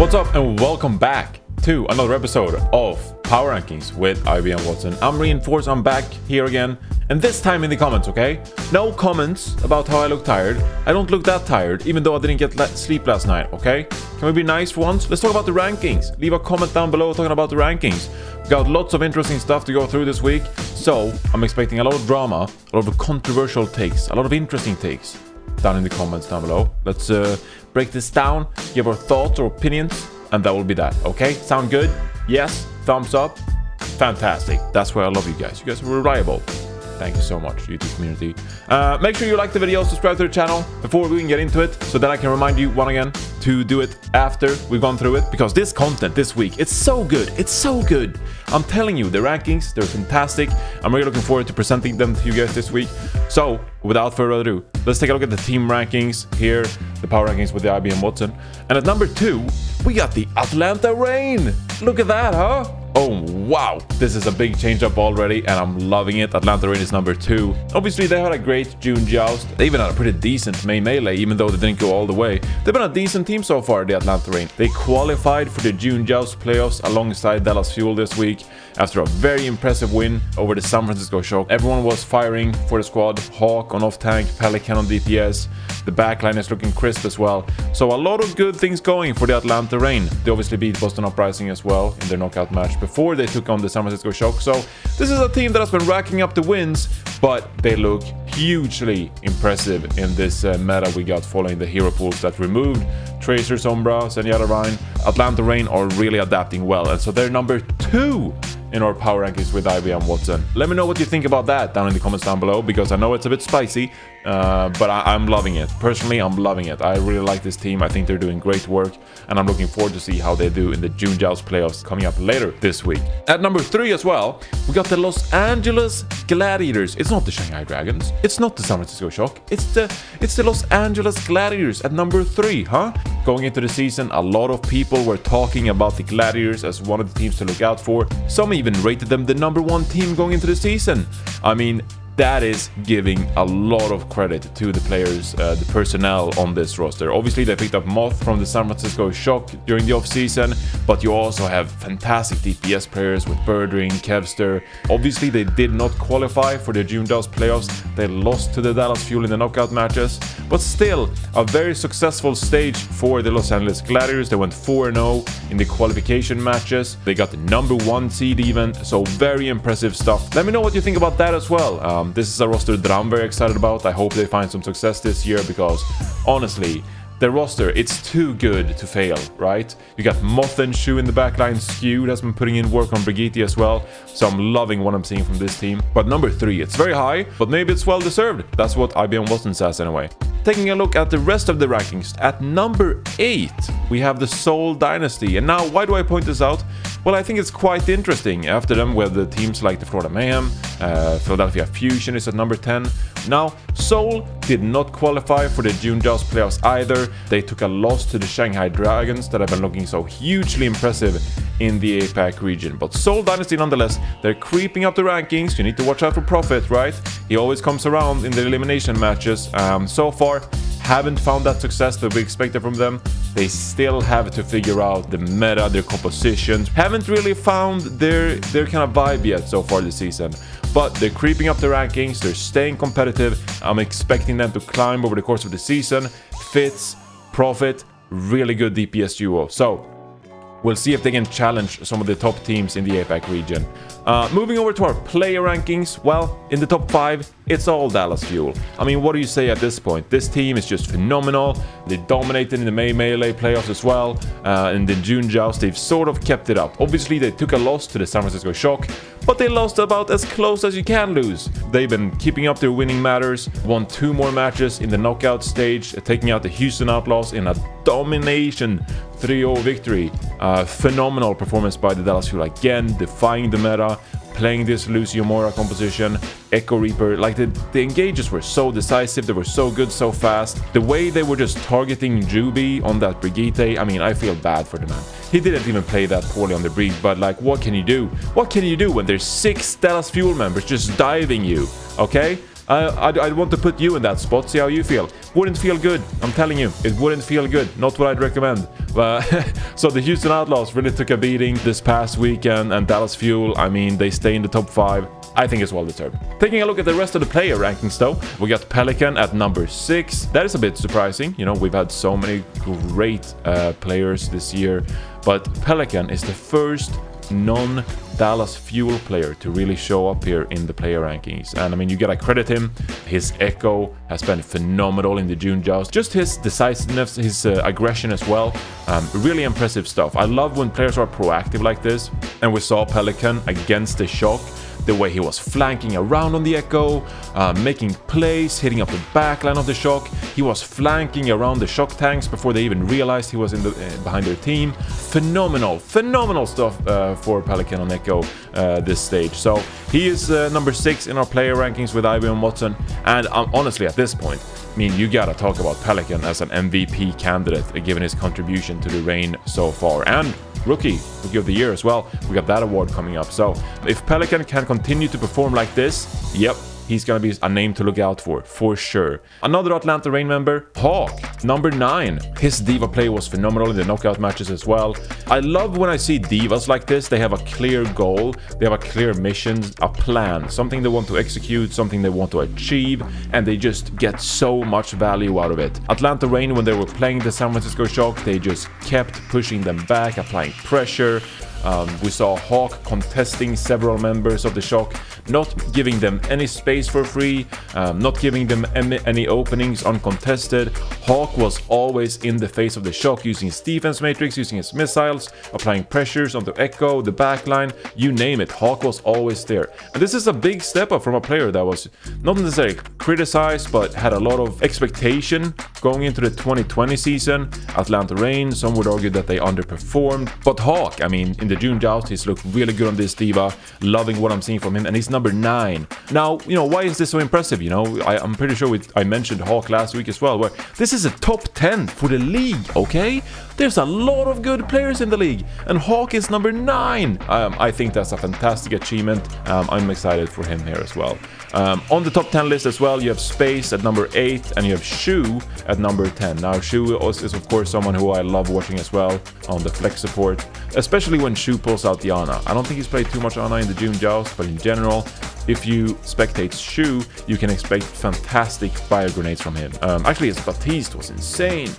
What's up and welcome back to another episode of Power Rankings with IBM Watson. I'm Reinforced, I'm back here again, and this time in the comments, okay? No comments about how I look tired. I don't look that tired, even though I didn't get sleep last night, okay? Can we be nice for once? Let's talk about the rankings. Leave a comment down below talking about the rankings. We got lots of interesting stuff to go through this week, so I'm expecting a lot of drama, a lot of controversial takes, a lot of interesting takes down in the comments down below. Let's break this down, give our thoughts or opinions, and that will be that, okay? Sound good? Yes? Thumbs up? Fantastic. That's why I love you guys. You guys are reliable. Thank you so much, YouTube community. Make sure you like the video, subscribe to the channel before we can get into it, so that I can remind you once again to do it after we've gone through it, because this content this week, it's so good. It's so good. I'm telling you, the rankings, they're fantastic. I'm really looking forward to presenting them to you guys this week. So, without further ado, let's take a look at the team rankings here, the power rankings with the IBM Watson. And at number 2, we got the Atlanta Reign. Look at that, huh? Oh, wow. This is a big change up already, and I'm loving it. Atlanta Reign is number 2. Obviously, they had a great June joust. They even had a pretty decent May Melee, even though they didn't go all the way. They've been a decent team so far, the Atlanta Reign. They qualified for the June joust playoffs alongside Dallas Fuel this week after a very impressive win over the San Francisco Shock. Everyone was firing for the squad. Hawk on off-tank, Pelican on DPS. The backline is looking crisp as well. So a lot of good things going for the Atlanta Reign. They obviously beat Boston Uprising as well in their knockout match before they took on the San Francisco Shock. So this is a team that has been racking up the wins, but they look hugely impressive in this meta we got following the hero pools that removed Tracer, Sombra, Zenyatta Rhine. Atlanta Reign are really adapting well, and so they're number 2 in our power rankings with IBM Watson. Let me know what you think about that down in the comments down below, because I know it's a bit spicy, but I'm loving it. Personally, I'm loving it. I really like this team. I think they're doing great work, and I'm looking forward to see how they do in the June Joust playoffs coming up later this week. At number 3 as well, we got the Los Angeles Gladiators. It's not the Shanghai Dragons. It's not the San Francisco Shock. It's the Los Angeles Gladiators at number 3, huh? Going into the season, a lot of people were talking about the Gladiators as one of the teams to look out for. Some even rated them the number 1 team going into the season. I mean, that is giving a lot of credit to the players, the personnel on this roster. Obviously, they picked up Moth from the San Francisco Shock during the offseason, but you also have fantastic DPS players with Birdring, Kevster. Obviously, they did not qualify for the June Joust playoffs. They lost to the Dallas Fuel in the knockout matches, but still a very successful stage for the Los Angeles Gladiators. They went 4-0 in the qualification matches. They got the number 1 seed even, so very impressive stuff. Let me know what you think about that as well. This is a roster that I'm very excited about. I hope they find some success this year, because honestly, the roster, it's too good to fail, right? You got Moth and Shu in the backline. Skewed has been putting in work on Brigitte as well, so I'm loving what I'm seeing from this team. But number 3, it's very high, but maybe it's well deserved. That's what IBM Watson says anyway. Taking a look at the rest of the rankings, at number 8, we have the Seoul Dynasty. And now, why do I point this out? Well, I think it's quite interesting. After them, we have the teams like the Florida Mayhem, Philadelphia Fusion is at number 10. Now, Seoul did not qualify for the June Joust playoffs either. They took a loss to the Shanghai Dragons that have been looking so hugely impressive in the APAC region. But Seoul Dynasty nonetheless, they're creeping up the rankings. You need to watch out for Prophet, right? He always comes around in the elimination matches. So far, haven't found that success that we expected from them. They still have to figure out the meta, their compositions. Haven't really found their kind of vibe yet so far this season. But they're creeping up the rankings, they're staying competitive. I'm expecting them to climb over the course of the season. Fitz, Prophet, really good DPS duo. So we'll see if they can challenge some of the top teams in the APAC region. Moving over to our player rankings, well, in the top 5, it's all Dallas Fuel. I mean, what do you say at this point? This team is just phenomenal. They dominated in the May Melee playoffs as well. In the June Joust, they've sort of kept it up. Obviously, they took a loss to the San Francisco Shock, but they lost about as close as you can lose. They've been keeping up their winning matters, won 2 more matches in the knockout stage, taking out the Houston Outlaws in a domination 3-0 victory. Phenomenal performance by the Dallas Fuel again, defying the meta, playing this Lucio Mora composition, Echo Reaper. Like the engages were so decisive, they were so good so fast. The way they were just targeting Juby on that Brigitte, I mean, I feel bad for the man. He didn't even play that poorly on the Brig, but like, what can you do? What can you do when there's 6 Dallas Fuel members just diving you, okay? I want to put you in that spot, see how you feel. Wouldn't feel good, I'm telling you. It wouldn't feel good, not what I'd recommend. So the Houston Outlaws really took a beating this past weekend, and Dallas Fuel, I mean, they stay in the top 5. I think it's well deserved. Taking a look at the rest of the player rankings though, we got Pelican at number 6. That is a bit surprising. You know, we've had so many great players this year, but Pelican is the first non-Dallas Fuel player to really show up here in the player rankings. And I mean, you gotta credit him. His Echo has been phenomenal in the June Joust. Just his decisiveness, his aggression as well. Really impressive stuff. I love when players are proactive like this. And we saw Pelican against the Shock. The way he was flanking around on the Echo, making plays, hitting up the backline of the Shock. He was flanking around the Shock tanks before they even realized he was in the behind their team. Phenomenal stuff for Pelican on Echo this stage. So he is number 6 in our player rankings with IBM Watson. And honestly, at this point, I mean, you gotta talk about Pelican as an MVP candidate, given his contribution to the reign so far. And Rookie of the Year as well. We got that award coming up. So if Pelican can continue to perform like this, yep, he's gonna be a name to look out for sure. Another Atlanta Reign member, Hawk, number 9. His diva play was phenomenal in the knockout matches as well. I love when I see divas like this. They have a clear goal, they have a clear mission, a plan, something they want to execute, something they want to achieve, and they just get so much value out of it. Atlanta Reign, when they were playing the San Francisco Shock, they just kept pushing them back, applying pressure. We saw Hawk contesting several members of the Shock, not giving them any space for free, not giving them any openings uncontested. Hawk was always in the face of the Shock, using his defense matrix, using his missiles, applying pressures on the Echo, the backline, you name it. Hawk was always there. And this is a big step up from a player that was not necessarily criticized, but had a lot of expectation going into the 2020 season. Atlanta Reign, some would argue that they underperformed. But Hawk, I mean, in the June Joust, he's looked really good on this diva. Loving what I'm seeing from him, and he's number 9. Now, you know, why is this so impressive? You know, I'm pretty sure I mentioned Hawk last week as well, where this is a top 10 for the league, okay? There's a lot of good players in the league, and Hawk is number 9. I think that's a fantastic achievement. I'm excited for him here as well. On the top 10 list as well, you have Space at number 8, and you have Shu at number 10. Now, Shu is of course someone who I love watching as well on the flex support, especially when Shu pulls out the Ana. I don't think he's played too much Ana in the June Joust, but in general, if you spectate Shu, you can expect fantastic fire grenades from him. Actually, his Batiste was insane.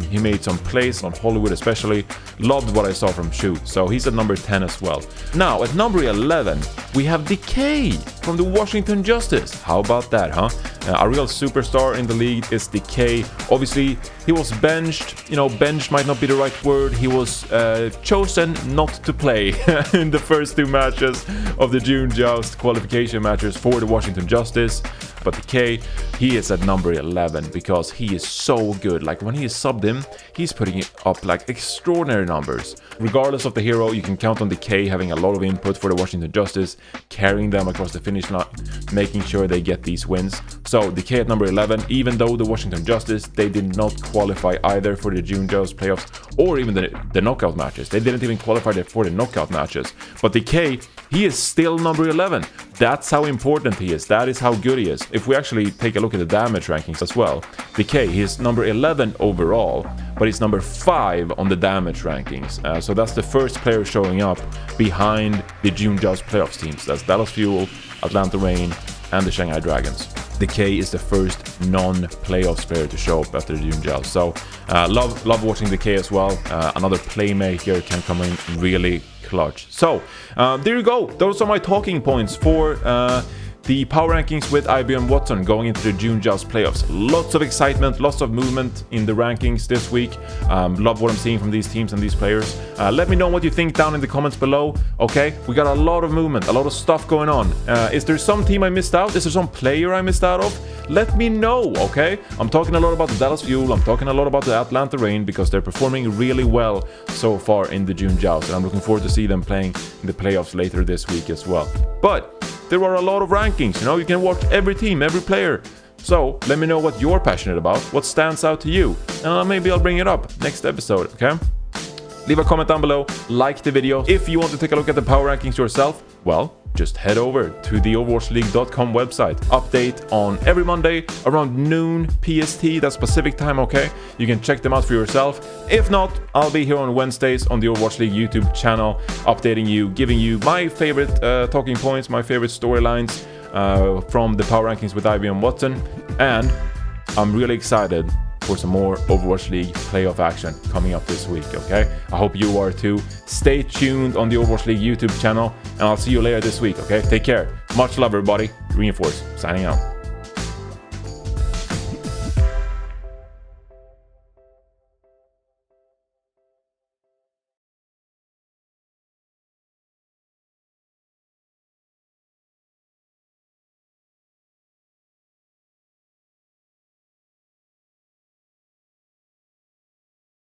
He made some plays on Hollywood especially. Loved what I saw from Shu, so he's at number 10 as well. Now, at number 11, we have Decay from the Washington Justice. How about that, huh? A real superstar in the league is Decay. Obviously, he was benched. You know, benched might not be the right word. He was chosen not to play in the first 2 matches of the June Joust qualification matches for the Washington Justice. But Decay, he is at number 11 because he is so good. Like, when he is subbed in, he's putting up like extraordinary numbers. Regardless of the hero, you can count on Decay having a lot of input for the Washington Justice, carrying them across the finish line, making sure they get these wins. So Decay at number 11, even though the Washington Justice, they did not qualify either for the June Joust playoffs or even the knockout matches. They didn't even qualify for the knockout matches. But Decay, he is still number 11. That's how important he is. That is how good he is. If we actually take a look at the damage rankings as well, Decay, he is number 11 overall, but he's number 5 on the damage rankings. So that's the first player showing up behind the June Joust playoffs teams. That's Dallas Fuel, Atlanta Reign, and the Shanghai Dragons. Decay is the first non-playoffs player to show up after the June Joust. So love watching Decay as well. Another playmaker can come in really clutch. So there you go. Those are my talking points for the power rankings with IBM Watson going into the June Joust playoffs. Lots of excitement, lots of movement in the rankings this week. Love what I'm seeing from these teams and these players. Let me know what you think down in the comments below. Okay, we got a lot of movement, a lot of stuff going on. Is there some team I missed out? Is there some player I missed out of? Let me know, okay? I'm talking a lot about the Dallas Fuel, I'm talking a lot about the Atlanta Reign because they're performing really well so far in the June Joust, and I'm looking forward to see them playing in the playoffs later this week as well. But there are a lot of rankings, you know, you can watch every team, every player. So let me know what you're passionate about, what stands out to you, and maybe I'll bring it up next episode, okay? Leave a comment down below, like the video. If you want to take a look at the power rankings yourself, well, just head over to the overwatchleague.com website. Update on every Monday around noon PST, that's Pacific time, okay? You can check them out for yourself. If not, I'll be here on Wednesdays on the Overwatch League YouTube channel, updating you, giving you my favorite talking points, my favorite storylines from the power rankings with IBM Watson. And I'm really excited for some more Overwatch League playoff action coming up this week, okay? I hope you are too. Stay tuned on the Overwatch League YouTube channel, and I'll see you later this week, okay? Take care. Much love, everybody. Reinforce, signing out.